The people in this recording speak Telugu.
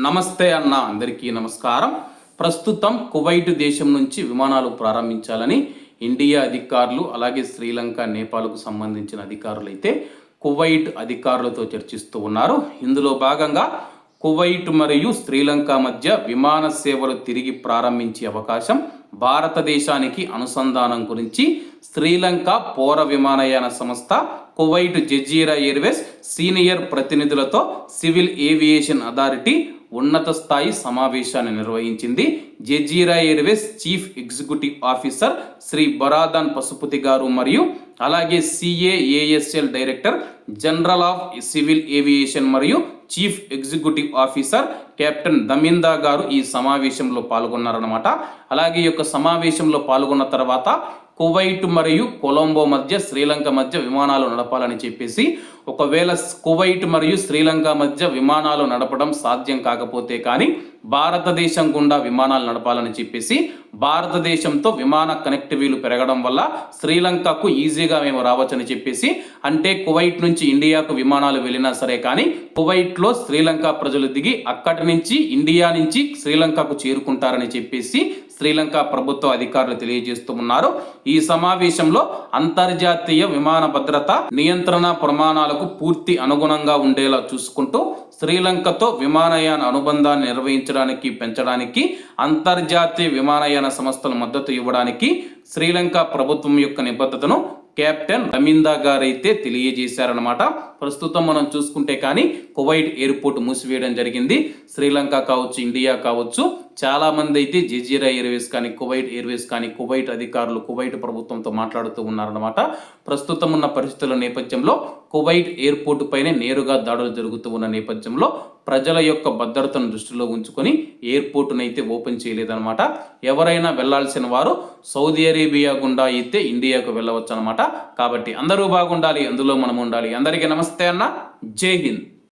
నమస్తే అన్న, అందరికీ నమస్కారం. ప్రస్తుతం కువైట్ దేశం నుంచి విమానాలు ప్రారంభించాలని ఇండియా అధికారులు అలాగే శ్రీలంక నేపాల్కు సంబంధించిన అధికారులు అయితే కువైట్ అధికారులతో చర్చిస్తూ ఉన్నారు. ఇందులో భాగంగా కువైట్ మరియు శ్రీలంక మధ్య విమాన సేవలు తిరిగి ప్రారంభించే అవకాశం, భారతదేశానికి అనుసంధానం గురించి శ్రీలంక పౌర విమానయాన సంస్థ కువైట్ జజీరా ఎయిర్వేస్ సీనియర్ ప్రతినిధులతో సివిల్ ఏవియేషన్ అథారిటీ ఉన్నత స్థాయి సమావేశాన్ని నిర్వహించింది. Jazeera airways chief executive officer Shri Barathan Pasupathi గారు మరియు అలాగే CAASL director general of civil aviation మరియు chief executive officer captain Daminda గారు ఈ సమావేశంలో పాల్గొన్నారన్నమాట. అలాగే ఈ యొక్క సమావేశంలో పాల్గొన్న తర్వాత కువైట్ మరియు కొలంబో మధ్య శ్రీలంక మధ్య విమానాలు నడపాలని చెప్పేసి, ఒకవేళ కువైట్ మరియు శ్రీలంక మధ్య విమానాలు నడపడం సాధ్యం కాకపోతే కానీ భారతదేశం గుండా విమానాలు నడపాలని చెప్పేసి, భారతదేశంతో విమాన కనెక్టివిటీలు పెరగడం వల్ల శ్రీలంకకు ఈజీగా మేము రావచ్చని చెప్పేసి, అంటే కువైట్ నుంచి ఇండియాకు విమానాలు వెళ్ళినా సరే కానీ కువైట్లో శ్రీలంక ప్రజలు దిగి అక్కడి నుంచి ఇండియా నుంచి శ్రీలంకకు చేరుకుంటారని చెప్పేసి శ్రీలంక ప్రభుత్వ అధికారులు తెలియజేస్తూ ఉన్నారు. ఈ సమావేశంలో అంతర్జాతీయ విమాన భద్రత నియంత్రణ ప్రమాణాలకు పూర్తి అనుగుణంగా ఉండేలా చూసుకుంటూ శ్రీలంకతో విమానయాన అనుబంధాన్ని నిర్వహించడానికి పెంచడానికి అంతర్జాతీయ విమానయాన సంస్థలు మద్దతు ఇవ్వడానికి శ్రీలంక ప్రభుత్వం యొక్క నిబద్ధతను కెప్టెన్ దమిందా గారైతే తెలియజేశారనమాట. ప్రస్తుతం మనం చూసుకుంటే కానీ కువైట్ ఎయిర్పోర్ట్ మూసివేయడం జరిగింది. శ్రీలంక కావచ్చు, ఇండియా కావచ్చు, చాలా మంది అయితే జజీరా ఎయిర్వేస్ కానీ కువైట్ ఎయిర్వేస్ కానీ కువైట్ అధికారులు కువైట్ ప్రభుత్వంతో మాట్లాడుతూ ఉన్నారన్నమాట. ప్రస్తుతం ఉన్న పరిస్థితుల నేపథ్యంలో కువైట్ ఎయిర్పోర్ట్ పైనే నేరుగా దాడులు జరుగుతూ ఉన్న నేపథ్యంలో ప్రజల యొక్క భద్రతను దృష్టిలో ఉంచుకొని ఎయిర్పోర్టును అయితే ఓపెన్ చేయలేదన్నమాట. ఎవరైనా వెళ్లాల్సిన వారు సౌదీ అరేబియా గుండా అయితే ఇండియాకు వెళ్ళవచ్చు అనమాట. కాబట్టి అందరూ బాగుండాలి, అందులో మనం ఉండాలి. అందరికీ నమస్తే అన్న, జై హింద్.